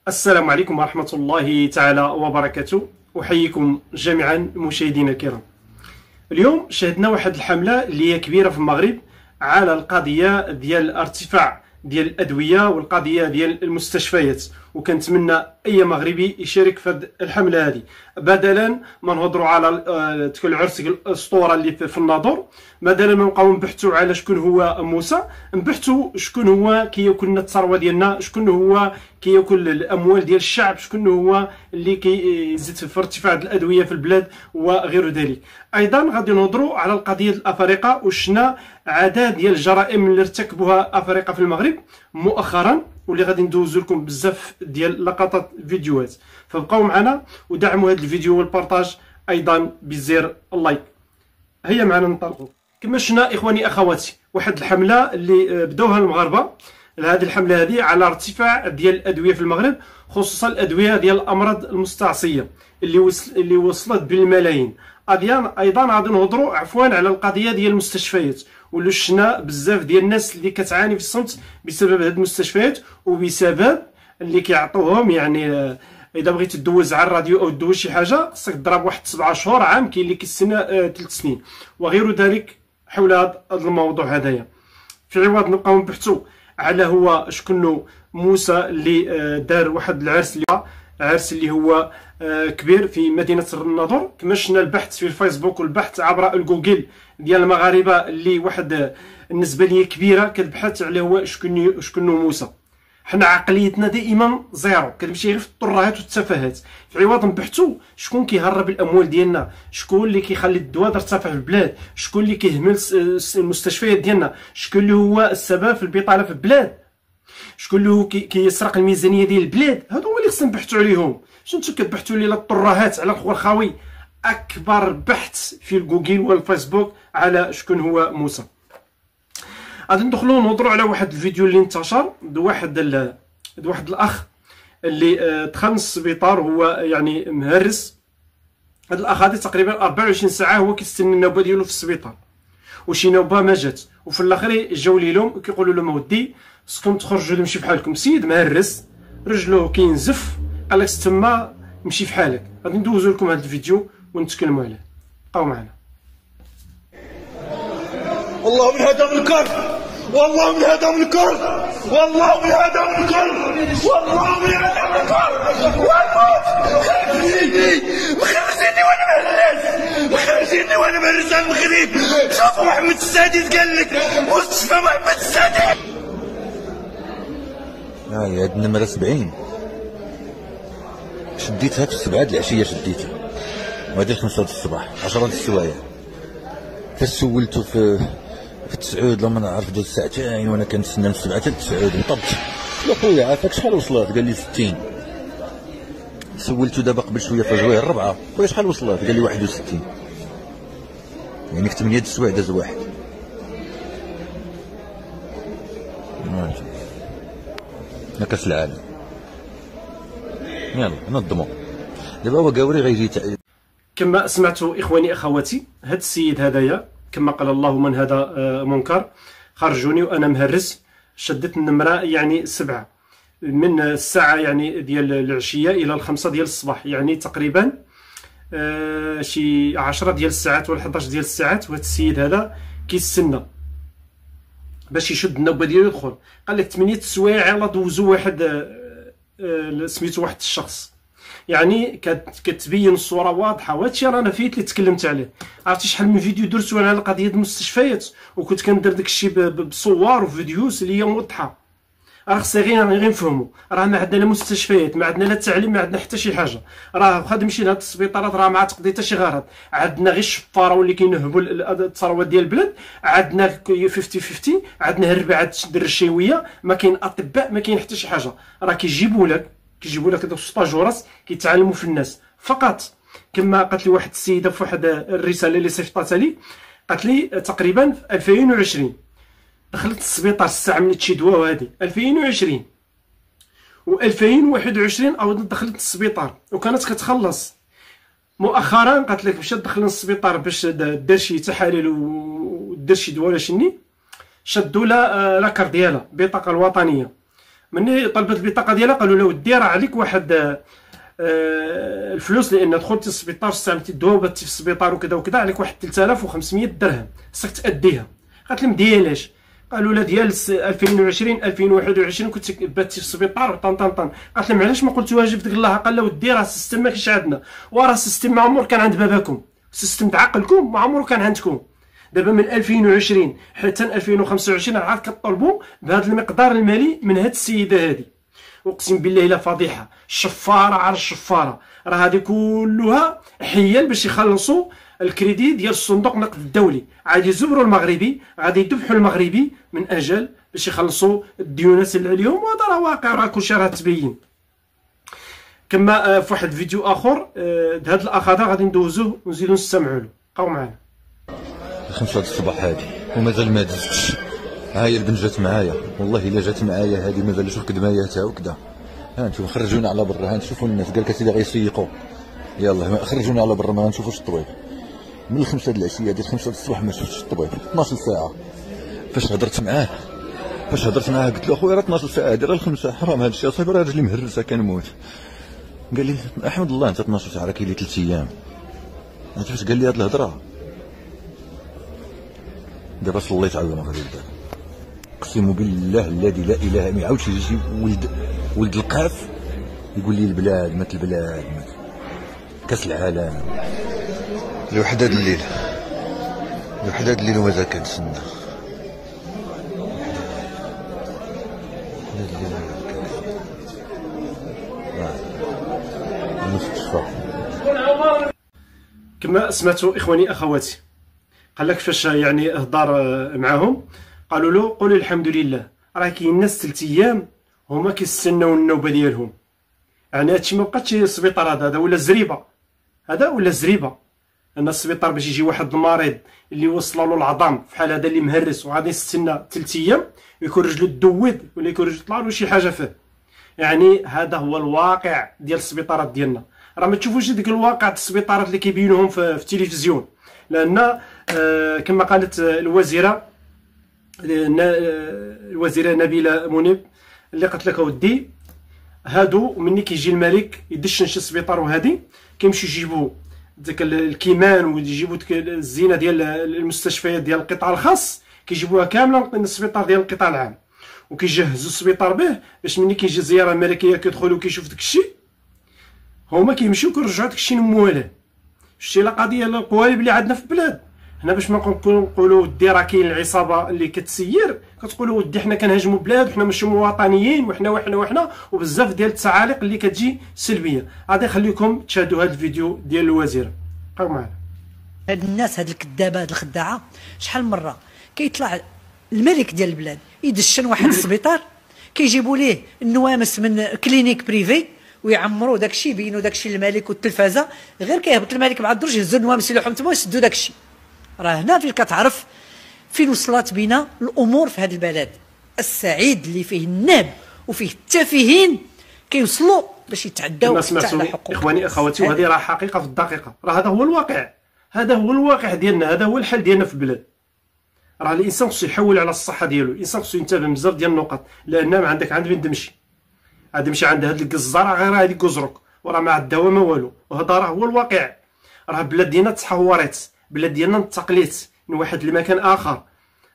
السلام عليكم ورحمة الله تعالى وبركاته. أحييكم جميعا مشاهدينا الكرام. اليوم شهدنا واحد الحملة اللي هي كبيرة في المغرب على القضية ديال ارتفاع ديال الأدوية والقضية ديال المستشفيات، وكنتمنى أي مغربي يشارك في هذه الحملة هذه، بدلا ما نهضروا على تكون العرس الأسطورة اللي في الناظور، بدلا ما نبقاو نبحثوا على شكون هو موسى، نبحثوا شكون هو كياكل لنا الثروة ديالنا، شكون هو كياكل الأموال ديال الشعب، شكون هو اللي كيزيد في ارتفاع الأدوية في البلاد وغير ذلك. أيضا غادي نهضروا على القضية الأفارقة وشنا عدد ديال الجرائم اللي ارتكبوها أفارقة في المغرب مؤخرا، واللي غادي ندوز لكم بزاف ديال لقطات فيديوهات. فبقاو معنا ودعموا هذا الفيديو والبارطاج ايضا بزر اللايك. هيا معنا ننطلقوا. كما شفنا اخواني اخواتي، واحد الحمله اللي بداوها المغاربه، هذه الحمله هذه على ارتفاع ديال الادويه في المغرب، خصوصا الادويه ديال الامراض المستعصيه اللي وصلت بالملايين. ايضا غادي نهضروا على القضيه ديال المستشفيات، واللي شفنا بزاف ديال الناس اللي كتعاني في الصمت بسبب هذه المستشفيات، وبسبب اللي كيعطوهم. يعني اذا بغيتي تدوز على الراديو او تدوز شي حاجه خصك تضرب واحد 7 شهور، عام، كاين اللي كيستنى 3 سنين وغير ذلك حول هذا الموضوع هذايا. في عوض نبقاو نبحثوا على هو شكون موسى اللي دار واحد العرس اللي هو كبير في مدينه الناظور. كما شفنا البحث في الفيسبوك والبحث عبر الجوجل ديال المغاربه اللي واحد النسبه اللي كبيره كتبحث على هو شكون موسى. حنا عقليتنا دائما زيرو، كتمشي غير في الطرهات والتفاهات، في عوض نبحثوا شكون كيهرب الاموال ديالنا، شكون اللي كيخلي الدواء ترتفع في البلاد، شكون اللي كيهمل المستشفيات ديالنا، شكون اللي هو السبب في البطاله في البلاد، شكون اللي هو كيسرق الميزانيه ديال البلاد. هادو هما اللي خصنا نبحثوا عليهم. شنو نتو كتبحثوا لي الطرهات على الخو الخاوي؟ اكبر بحث في الجوجل والفيسبوك على شكون هو موسى. غادي ندخلوا نهضروا على واحد الفيديو اللي انتشر واحد الاخ اللي دخل للسبيطار، هو يعني مهرس. هذا الاخ هذا تقريبا 24 ساعه هو كيستنى النوبه ديالو في السبيطار، وشي نوبه ما جات، وفي الاخر جاو ليهم وكيقولوا لهم اودي خصكم تخرجوا نمشي بحالكم. سيد مهرس رجلو كينزف، قال لك تما مشي بحالك. غادي ندوزو لكم هذا الفيديو ونتكلموا عليه. بقاو معنا. والله من هذا منكر، والله من هذا منكر، والله من هذا منكر، والله من هذا منكر، مخرجيني وانا مهرس، مخرجيني وانا مهرس على المغرب. شوفوا محمد السادس قال لك مستشفى محمد السادس. هاي هاد النمرة 70 شديتها في 7 د العشية، شديتها وهادي 5 د الصباح، 10 د السوايع. فسولتو في 9 لما نعرف دوز ساعتين وانا كنتسنى من 7 حتى 9 نطبت. يا خويا عافاك شحال وصلت؟ قال لي 60. سولتو دابا قبل شويه في الجويه 4، خويا شحال وصلت؟ قال لي 61. يعني في 8 د السوايع داز واحد. كاس العالم يلا نظموا دابا. هو قاوري غيجي. كما سمعتوا اخواني اخواتي، هذا السيد هذايا كما قال الله من هذا منكر، خرجوني وانا مهرس، شدت النمره يعني 7 من الساعه يعني ديال العشيه الى 5 ديال الصباح، يعني تقريبا شي 10 ديال الساعات ولا 11 ديال الساعات. وهذا السيد هذا كيستنى باش يشد النوبه ديالو يدخل. قال لك 8 السوايع يلاه دوزو واحد سميتو واحد الشخص. يعني كتبين الصوره واضحه، وهادشي رانا فيت اللي تكلمت عليه. عرفتي شحال من فيديو درتو على قضيه المستشفيات، وكنت كندير داكشي بصور وفيديوز اللي هي موضحه. راه خصنا غير نفهموا، راه ما عندنا لا مستشفيات، ما عندنا لا التعليم، ما عندنا حتى شي حاجه. راه واخا تمشي لهاد السبيطارات راه ما تقضي حتى شي غرض. عندنا غير الشفاره واللي كينهبوا الثروات ديال البلاد، عندنا 50-50، عندنا الربعه الرشاويه، ما كاين اطباء، ما كاين حتى شي حاجه. راه كيجيبوا لك دوك ستاجورات كيتعلموا في الناس فقط. كما قالت لي واحد السيده في واحد الرساله اللي صيفطاتها لي، قالت لي تقريبا في 2020 دخلت السبيطار استعملت شي دواء، وهذه 2020 و2021 عاودت دخلت السبيطار وكانت كتخلص. مؤخرا قالت لك مشات دخلنا السبيطار باش دار شي تحاليل ودار شي دواء ولا شني، شدوا لا لاكار ديالها البطاقه الوطنيه. مني طلبت البطاقه ديالها قالوا له ودي راه عليك واحد الفلوس، لان دخلتي للسبيطار استعملتي الدواء وباتي في السبيطار وكذا وكذا، عليك واحد 3500 درهم خصك تاديها. قالت لهم ديالاش؟ قالوا لا ديال 2020 2021 كنت باتي في السبيطار وطن طن طن. قالت لهم علاش ما قلتوهاش في ديك الله؟ قال له ودي راه السيستم ما كاينش عندنا، وراه السيستم ما عمر كان عند باباكم، السيستم تاع عقلكم ما عمره كان عندكم. دابا من 2020 حتى 2025 عاد كطلبوا بهذا المقدار المالي من هاد السيده هذه. اقسم بالله الا فضيحه، شفاره على الشفاره. راه هذه كلها حيل باش يخلصوا الكريدي ديال الصندوق النقد الدولي، غادي يزبروا المغربي، غادي يذبحوا المغربي من اجل باش يخلصوا الديونات اللي عليهم. وهذا راه واقع، راه كلشي راه تبين. كما في واحد الفيديو اخر هذا الاخ هذا غادي ندوزوه ونزيدو نستمعوا له. بقاو معنا. 5 الصباح هادي ومازال ما دزتش. ها هي البنت جات معايا، والله الا جات معايا هادي مازال شوف كدماياتها وكذا. ها انتم خرجونا على برا، ها نشوفوا الناس قال لك اسيدي غيسيقوا. يلاه خرجونا على برا ما نشوفوش الطبيب. من 5 د العشيه ديال 5 الصباح ما شفتش الطبيب. 12 ساعه فاش هضرت معاه قلت له اخويا راه 12 ساعه هادي راه ال5 حرام هاد الشيء، صاحبي راه رجلي مهرسه كنموت. قال لي احمد الله انت 12 ساعه راه كاين لي 3 ايام. عرفتي فاش قال لي هاد الهضره؟ دابا صليت على المغرب دابا، اقسم بالله الذي لا اله ما يعاودش يجي ولد القاف يقول لي البلاد مات، البلاد مات، كاس العالم لوحدة الليل، لوحدة الليل ومازال كنتسنى. كما سمعتوا اخواني اخواتي، قال لك فاش يعني هضر معاهم قالوا له قولوا الحمد لله، راه كاين ناس 3 ايام هما كيستناو النوبه ديالهم. يعني هادشي ما بقاتش السبيطار هذا ولا زريبه، هذا ولا زريبه. ان السبيطار باش يجي واحد المريض اللي وصل له العظام بحال هذا اللي مهرس وغادي يستنى 3 ايام يكون رجلو تدود ولا يكون رجلو طلع له شي حاجه فيه. يعني هذا هو الواقع ديال السبيطارات ديالنا. راه ما تشوفوش ديك الواقع د السبيطارات اللي كيبينوهم في التلفزيون، لان كما قالت الوزيره نبيله منيب اللي قالت لك اودي هادو مني كيجي الملك يدشن شي سبيطار وهادي كيمشيو يجيبوا داك الكيمان ويجيبوا ديك الزينه ديال المستشفيات ديال القطاع الخاص كيجيبوها كامله من السبيطار ديال القطاع العام، وكيجهزوا السبيطار به باش مني كيجي زياره ملكيه كيدخل وكيشوف داك الشيء هما كيمشيو كيرجعوا داك الشيء لموالاه. شتي لا قضيه القوالب اللي عندنا في البلاد هنا، باش ما نقولوا ودي راه كاين العصابه اللي كتسير كتقولوا ودي حنا كنهاجموا بلاد وحنا ماشي مواطنيين وحنا وبزاف ديال التعاليق اللي كتجي سلبيه. غادي نخليكم تشاهدوا هذا الفيديو ديال الوزيره. بقاو معنا. هاد الناس هاد الكذابه هاد الخداعه شحال من مره كيطلع الملك ديال البلاد يدشن واحد السبيطار كيجيبوا ليه النوامس من كلينيك بريفي ويعمروا داكشي يبينوا داكشي للملك والتلفازه، غير كيهبط الملك مع الدرج يهزوا النوامس اللي لهم تما ويسدوا داكشي. راه هنا فين كتعرف فين وصلت بينا الامور في هذا البلد السعيد اللي فيه الناب وفيه التافهين كيوصلوا باش يتعداو حتى على حقوق اخواني اخواتي. وهذه راه حقيقه في الدقيقه، راه هذا هو الواقع، هذا هو الواقع ديالنا، هذا هو الحال ديالنا في البلاد. راه الانسان خصو يحول على الصحه ديالو، الانسان خصو ينتبه بزاف ديال النقط، لان ما عندك عند فين تمشي، غادي تمشي عند هاد الجزار غير غادي يقزرك وراه ما عندها ما والو. وهذا راه هو الواقع. راه البلاد ديالنا تحورت، البلاد ديالنا انتقلت من واحد المكان اخر،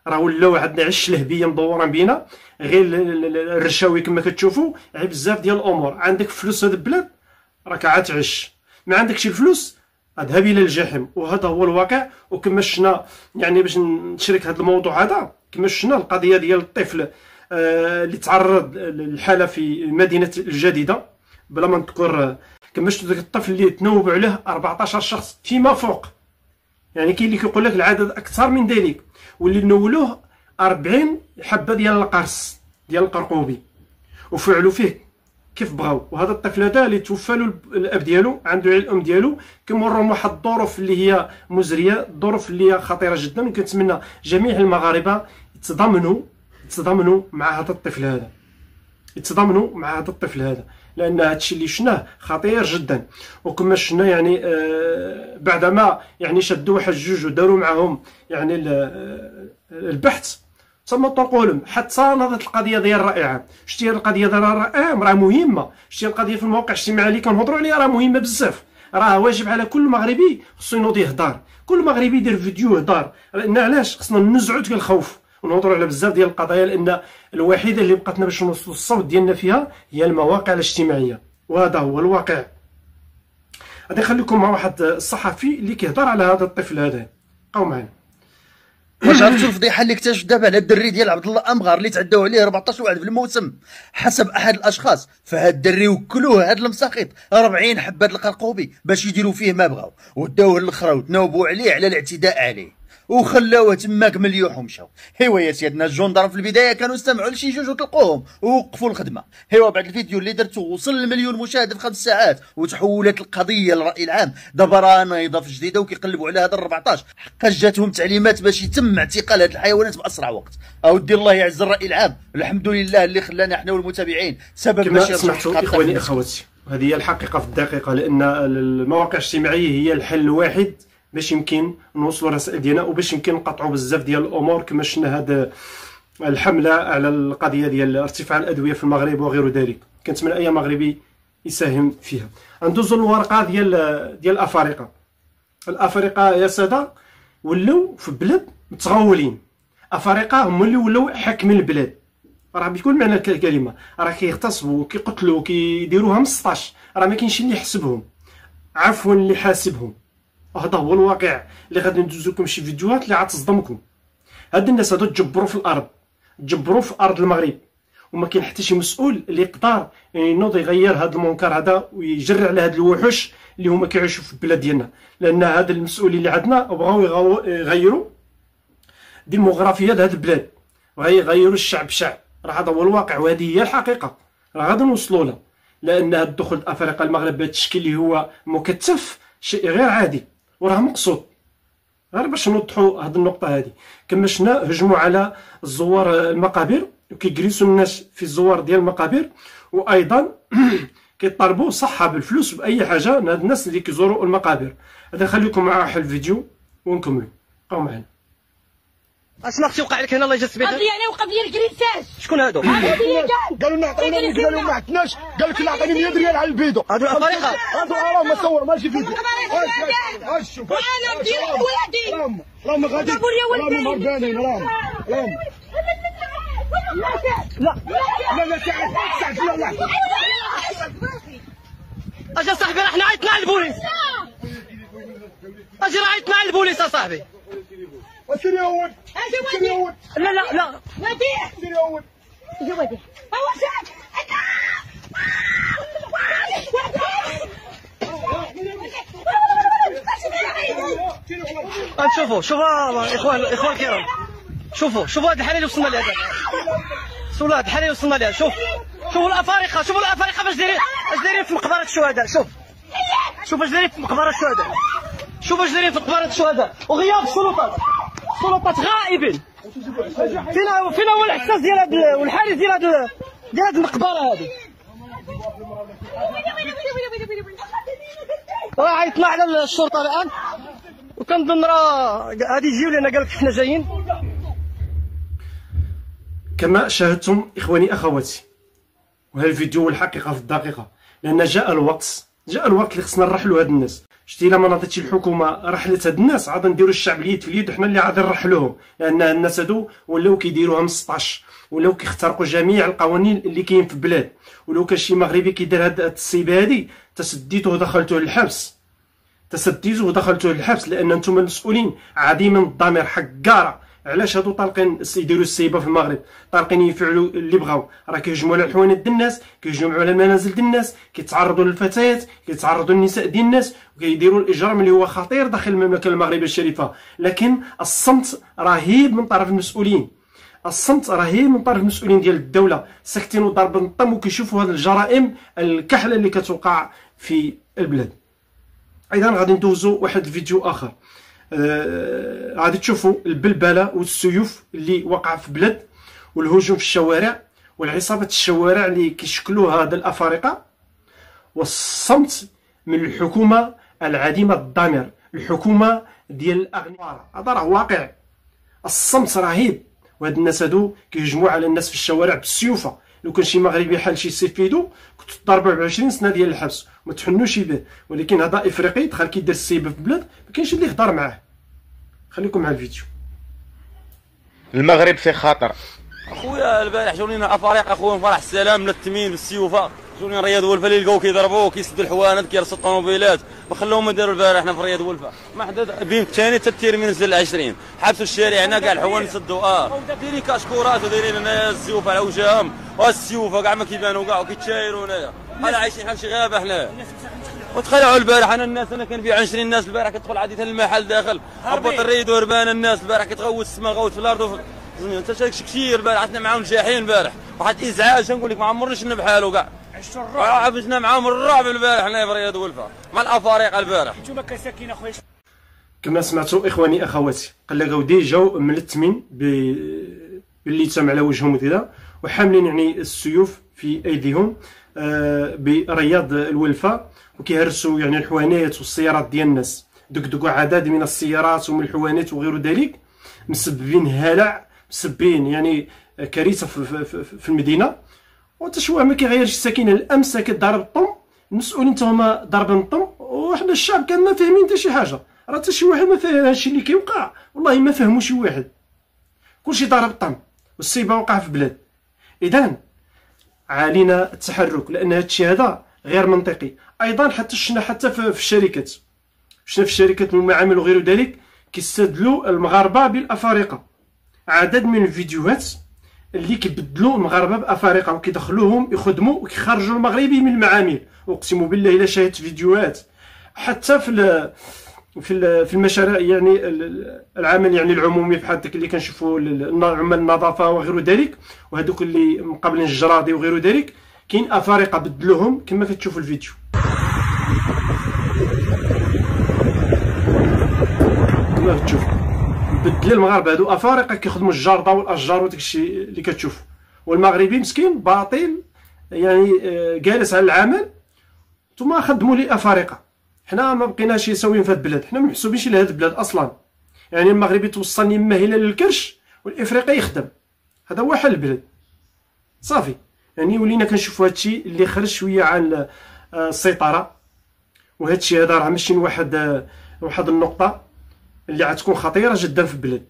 راه ولاو عندنا عش لهبيه مدورين بينا، غير الرشاوي كما كتشوفوا، بزاف ديال الامور. عندك فلوس هاد البلاد راك عاد تعش، ما عندكش الفلوس اذهب الى الجحيم. وهذا هو الواقع. وكما شفنا يعني باش نشارك هذا الموضوع هذا، كما شفنا القضيه ديال الطفل اللي تعرض للحاله في المدينه الجديده بلا ما نذكر، كما شفتوا ذاك الطفل اللي تنوب عليه 14 شخص فيما فوق. يعني كاين اللي كيقول لك العدد اكثر من ذلك، واللي نولوه 40 حبه ديال القرص ديال القرقوبي وفعلوا فيه كيف بغاو. وهذا الطفل هذا اللي توفى له الاب ديالو عنده الام ديالو كيمروا واحد الظروف اللي هي مزريه، الظروف اللي هي خطيره جدا. وكنتمنى جميع المغاربه يتضامنوا مع هذا الطفل هذا، يتضامنوا مع هذا الطفل هذا، لان هذا الشيء اللي شفناه خطير جدا. وكما شفنا يعني بعدما يعني شدوا واحد جوج وداروا معهم يعني البحث، تما طرقوا لهم حتى نضت القضيه ديال الراي العام. شتي القضيه ديال الراي العام راه مهمه، شتي القضيه في المواقع الاجتماعيه اللي كنهضروا عليها راه مهمه بزاف. راه واجب على كل مغربي خصو ينوض يهضر، كل مغربي يدير فيديو يهضر. لان علاش خصنا ننزعوا ديك الخوف ونهضروا على بزاف ديال القضايا، لان الوحيده اللي بقاتنا باش نوصلوا الصوت ديالنا فيها هي المواقع الاجتماعيه، وهذا هو الواقع. غادي نخليكم مع واحد الصحفي اللي كيهضر على هذا الطفل هذا. بقاو معنا. واش عرفتوا الفضيحه اللي اكتشف دابا على الدري ديال عبد الله امغار اللي تعداو عليه 14 واحد في الموسم؟ حسب احد الاشخاص فهاد الدري وكلوه هاد المساقط 40 حبه القرقوبي باش يديروا فيه ما بغاو، وداوه للخرا وتناوبوا عليه على الاعتداء عليه وخلاوه تماك مليوح ومشاو. ايوا يا سيدنا الجندر في البدايه كانوا استمعوا لشي جوج وطلقوهم ووقفوا الخدمه. ايوا بعد الفيديو اللي درتو وصل لمليون مشاهده في 5 ساعات وتحولت القضيه للراي العام، دابا راه نايضه في جديده وكيقلبوا على هذا 14 حقا جاتهم تعليمات باش يتم اعتقال هاد الحيوانات باسرع وقت. اودي الله يعز الراي العام، الحمد لله اللي خلانا احنا والمتابعين سبب باش سمعتوا اخواني اخواتي، هذه هي الحقيقه في الدقيقه، لان المواقع الاجتماعيه هي الحل الواحد باش يمكن نوصلوا الرسائل ديالنا وباش يمكن نقطعوا بزاف ديال الامور، كما شفنا هذه الحمله على القضيه ديال ارتفاع الادويه في المغرب وغير ذلك. كنتمنى اي مغربي يساهم فيها. ندوزو للورقه ديال الافارقه. الافارقه يا ساده ولاو في بلاد متغولين، افارقه هما اللي ولاو حاكمين البلاد، راه بكل معنى الكلمه، راه كيغتصبوا كيقتلوا كيديروها من 16، راه ما كاينش اللي يحسبهم، عفوا اللي حاسبهم. هذا هو الواقع اللي غادي ندوز لكم شي فيديوهات اللي غتصدمكم. هاد الناس هادو تجبروا في الارض، تجبروا في ارض المغرب، وما كاين حتى شي مسؤول اللي يقدر ينوض يغير هذا المنكر هذا ويجري على هاد الوحوش اللي هما كيعيشوا في البلاد ديالنا. لان هاد المسؤولين اللي عندنا بغاو يغيروا ديموغرافيه هاد البلاد وغيغيروا الشعب شعب. راه هذا هو الواقع وهذه هي الحقيقه، راه غادي نوصلوا لها. لان هاد الدخول الافارقه المغرب بهذا الشكل اللي هو مكثف شيء غير عادي وراه مقصود. غير باش نوضحوا هذه النقطه هذه، كما شفنا هجموا على الزوار المقابر وكيجلسوا الناس في الزوار ديال المقابر، وايضا كيطالبوا صحه بالفلوس باي حاجه من هاد الناس اللي كيزوروا المقابر. غادي نخليكم مع واحد الفيديو ونكملوا. بقاو معنا. اشنو اختي وقع لك هنا الله يجازيك؟ قضيه انا وقضيه الكريساج. شكون هادو؟ قالوا لنا عطينا قالوا ما عندناش، قال لك لا عطيني 100 ريال على الفيديو. هادو الافارقه هادو راه ما صور ماشي فيديو. واش شوف وانا ندير ولادي راهم غادي جابوا لي ولدين هربانين راهم لا لا ساعد لا لا اجا صاحبي راه حنا عيطنا على البوليس، اجي راه عيطنا على البوليس اصاحبي. سير يا ولد سير يا ولد. لا لا لا وديع سير يا ولد يا وديع هو شاف شوفوا اخوان الكرام، شوفوا هاد الحاله اللي وصلنا لها دابا. شوفوا هاد الحاله اللي وصلنا لها. شوفوا الافارقه باش دايرين في مقبره الشهداء. شوف اش دايرين في مقبره الشهداء، وغياب السلطات غائبين. فينا هو الاحساس ديال هاد والحارس ديال هاد المقبره هذه. راه عيطنا على الشرطه الان وكنظن راه غادي يجيو لنا، قال لك حنا جايين. كما شاهدتم اخواني اخواتي، وهذا الفيديو الحقيقه في الدقيقه، لان جاء الوقت اللي خصنا نرحلوا هاد الناس. شتي الا ما ناضتش الحكومه رحلت هاد الناس عاد نديروا الشعب اليد في اليد، وحنا اللي غادي نرحلوهم. لان الناس هادو ولاو كيديروها من 16، ولاو كيخترقوا جميع القوانين اللي كاين في البلاد. ولو كان شي مغربي كيدير هاد التصيبه هادي تسديتوه ودخلتوه للحبس، لان نتوما المسؤولين عديم من الضمير حكاره. علاش هادو طالقين يديروا السيبه في المغرب؟ طالقين يفعلوا اللي بغاو، راه كيهجموا على الحوانت ديال الناس، كيهجموا على المنازل ديال الناس، كيتعرضوا للفتيات، كيتعرضوا للنساء ديال الناس، وكيديروا الاجرام اللي هو خطير داخل المملكه المغربيه الشريفه. لكن الصمت رهيب من طرف المسؤولين، ديال الدوله، ساكتين وضرب الطم وكيشوفوا هذه الجرائم الكحله اللي كتوقع في البلاد. ايضا غادي ندوزو واحد الفيديو اخر. غادي تشوفوا البلبله والسيوف اللي وقع في بلاد، والهجوم في الشوارع، والعصابات الشوارع اللي كيشكلوا هذا الافارقه، والصمت من الحكومه العديمه الضمير، الحكومه ديال الاغنياء. هذا راه واقع، الصمت رهيب وهاد الناس هادو كيهجموا على الناس في الشوارع بالسيوفه. لو كان شي مغربي حال شي سيفيدو كنت تضربوا ب 20 سنه ديال الحبس وما تحنوش به، ولكن هذا افريقي دخل كيدير السيبه في بلاد ما كاينش اللي يهضر معاه. خليكم مع الفيديو. المغرب في خطر. اخويا البارح جاوني الافارقه اخويا من فرح السلام ملتمين بالسيوفه، جاوني رياض ولفه اللي لقاو كيضربوا كيسدوا الحوانت كيرصوا الطوموبيلات، ما خلوهم يديروا البارح حنا في رياض ولفه، ما حدا بين الثاني حتى التيرمين نزل 20 حبسوا الشارع هنا كاع الحوانت سدوا دايرين كاشكورات ودايرين هنا السيوف على وجههم والسيوفه كاع ما كيبانوا كاع وكيتشايروا هنايا، انا عايشين بحال شي غابه حنا. وتخلعوا البارح انا كان في 20 الناس البارح كتدخل عادي حتى المحل داخل هبط الريد وربان الناس البارح كتغوت السما غوت في الارض انت شاك كثير البارح عشنا معاهم جاحين البارح واحد ازعاج نقول لك ما عمرنا شفنا بحالو كاع عشتوا الرعب عشنا معاهم الرعب البارح هنا في رياض ولفه مع الافارقه البارح. انتوما كساكين اخويا كما سمعتوا اخواني اخواتي قلقوا جاو ملتمين بالليتام على وجههم وكذا وحاملين يعني السيوف في ايديهم برياض الولفه وكيهرسوا يعني الحوانات والسيارات ديال الناس، دقدقوا عدد من السيارات ومن الحوانات وغير ذلك، مسببين هلع، مسببين يعني كارثه في المدينه. وتشوه ما كيغيرش الساكنه. الامس كضرب الطم، المسؤولين حتى هما ضاربين الطم، وحنا الشعب كان ما فاهمين حتى شي حاجه. راه حتى شي واحد ما فاهم هادشي اللي كيوقع، والله ما فهموا شي واحد. كلشي ضارب الطم والسيبه وقع في بلاد. اذا علينا التحرك، لان هادشي هذا غير منطقي. ايضا حتى شفنا حتى في الشركات، شفنا في الشركات والمعامل وغير ذلك كيستدلوا المغاربه بالافارقه. عدد من الفيديوهات اللي كيبدلوا المغاربه بافارقه وكيدخلوهم يخدموا وكيخرجوا المغربي من المعامل. اقسم بالله الا شاهدت فيديوهات حتى في المشاريع يعني العمل يعني العمومي بحال داك اللي كنشوفوا عمال النظافه وغير ذلك، وهذوك اللي مقابلين الجراضي وغير ذلك كاين افارقه بدلوهم كما كتشوفوا الفيديو. كما كتشوفوا بدل المغاربه هادو افارقه كيخدموا الجرده والاشجار وداك الشيء اللي كتشوفوا، والمغربي مسكين باطل يعني جالس على العمل ثم خدموا لي افارقه. حنا ما بقيناش يساويين في هاد البلاد، حنا ما محسوبينش لهاد البلاد اصلا. يعني المغربي توصلني ما هنا للكرش والافريقي يخدم، هذا هو حل البلاد صافي. يعني ولينا كنشوفوا هادشي اللي خرج شويه عن السيطره، وهادشي هذا راه ماشي واحد النقطه اللي غتكون خطيره جدا في البلاد.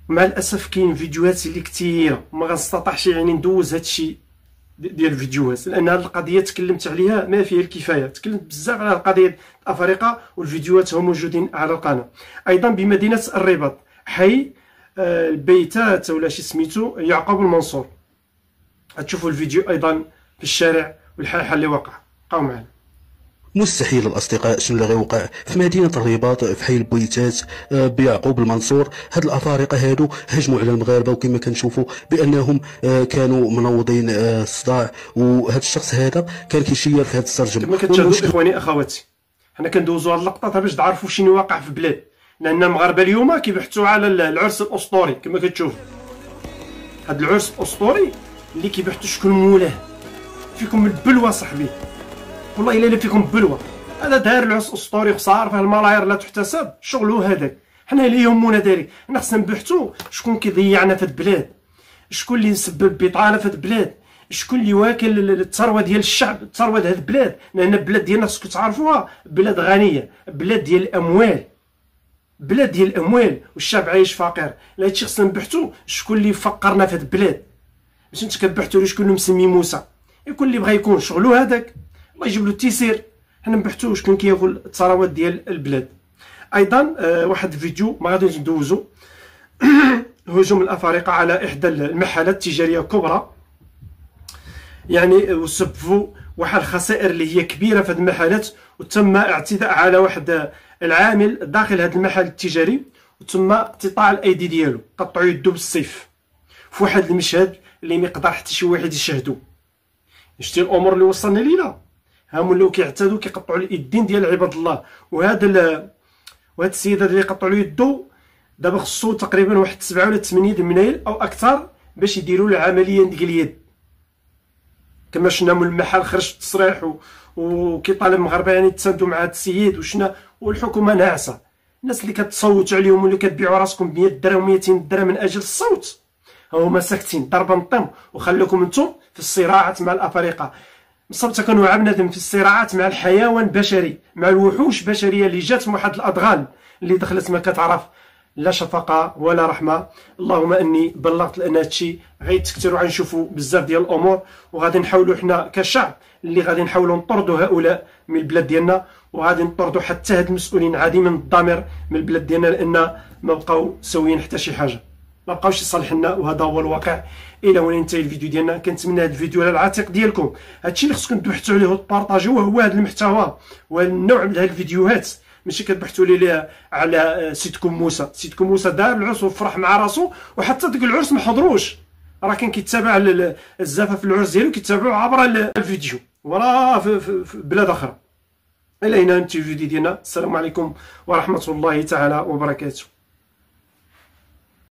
مع الاسف كاين فيديوهات اللي كثيره ما غنستطيعش يعني ندوز هادشي ديال الفيديوهات، لان هذه القضيه تكلمت عليها ما فيه الكفايه، تكلمت بزاف على القضيه افريقيا والفيديوهات هم موجودين على القناه. ايضا بمدينه الرباط حي البيتات ولا شي سميتو يعقوب المنصور، غتشوفوا الفيديو ايضا في الشارع والحال اللي وقع. بقاو معنا. مستحيل الاصدقاء شنو اللي غيوقع في مدينه الرباط في حي البويتات بيعقوب المنصور. هاد الافارقه هادو هجموا على المغاربه، وكما كنشوفوا بانهم كانوا منوضين الصداع، وهذا الشخص هذا كان كيشير في هذا السرجم. كما كتشاهدوا اخواني اخواتي، حنا كندوزوا هاد اللقطات باش تعرفوا شنو واقع في البلاد، لان المغاربه اليوم كيبحثوا على العرس الاسطوري. كما كتشوفوا هاد العرس الاسطوري اللي كيبحثوا شكون مولاه. فيكم البلوى صاحبي، والله الا فيكم بلوى. هذا داير العرس اسطوري خسار فيه الملايير لا تحتسب، شغله هذاك. حنا اللي يهمنا ذلك، حنا خصنا نبحثوا شكون كيضيعنا في البلاد، شكون اللي مسبب بطاله في البلاد، شكون اللي واكل الثروه ديال الشعب، الثروه ديال هذه البلاد. لان البلاد ديالنا خصكم تعرفوها بلاد غنيه، بلاد ديال الاموال، بلاد ديال الاموال، والشعب عايش فقير. لا هادشي خصنا نبحثوا شكون اللي فقرنا في هذه البلاد. باش انت كتبحثوا لي شكون اللي مسمي موسى، يكون اللي بغى يكون شغله هذاك، الله يجيب له التيسير. حنا نبحثوا شكون كياكل الثروات ديال البلاد. ايضا واحد الفيديو ما غاديش ندوزو هجوم الافارقه على احدى المحلات التجاريه الكبرى، يعني وسببوا واحد الخسائر اللي هي كبيره في هذه المحلات، وتم اعتداء على واحد العامل داخل هذا المحل التجاري، وتم اقتطاع الايدي ديالو، قطعوا يدو بالسيف في واحد المشهد اللي ما يقدر حتى شي واحد يشاهدو. شتي الامور اللي وصلنا لينا، هما ولاو كيعتادوا كيقطعوا اليدين ديال عباد الله. وهذا السيد اللي قطعوا له يدو دابا خصو تقريبا واحد 7 ولا 8 منايل او اكثر باش يديروا له عمليه نقل اليد. كما شفنا من المحل خرج في التصريح وكيطالب المغاربه يعني تساندوا مع هذا السيد وشنا، والحكومه ناعسه. الناس اللي كتصوتوا عليهم واللي كتبيعوا راسكم ب 100 درهم و200 درهم من اجل الصوت هما ساكتين ضربا نطم، وخليكم انتم في الصراعات مع الافارقه. مصبت كنوع بنادم في الصراعات مع الحيوان بشري، مع الوحوش بشريه اللي جات من واحد الاضغال اللي دخلت ما كتعرف لا شفقه ولا رحمه. اللهم اني بلغت لان هادشي غيتكثر وغنشوفوا بزاف ديال الامور، وغادي نحاولوا حنا كشعب اللي غادي نحاولوا نطردوا هؤلاء من البلاد ديالنا، وغادي نطردوا حتى هاد المسؤولين عديم الضمير من البلاد ديالنا، لان ما بقاو سويين حتى شي حاجه، ما بقاوش يصالح لنا، وهذا هو الواقع. الى هنا ينتهي الفيديو ديالنا. كنتمنى هذا الفيديو على العاتق ديالكم، هادشي اللي خصكم تبحثوا عليه وتبارطاجيوه هو هذا المحتوى والنوع من هاد الفيديوهات، ماشي كتبحثوا لي على سيدكم موسى. سيدكم موسى دار العرس وفرح مع راسو، وحتى ديك العرس ما حضروش، راه كان كيتابع الزفاف العرس ديالو كيتابعوا عبر الفيديو ولا في بلاد اخرى. الى هنا ننتهي الفيديو ديالنا. السلام عليكم ورحمه الله تعالى وبركاته.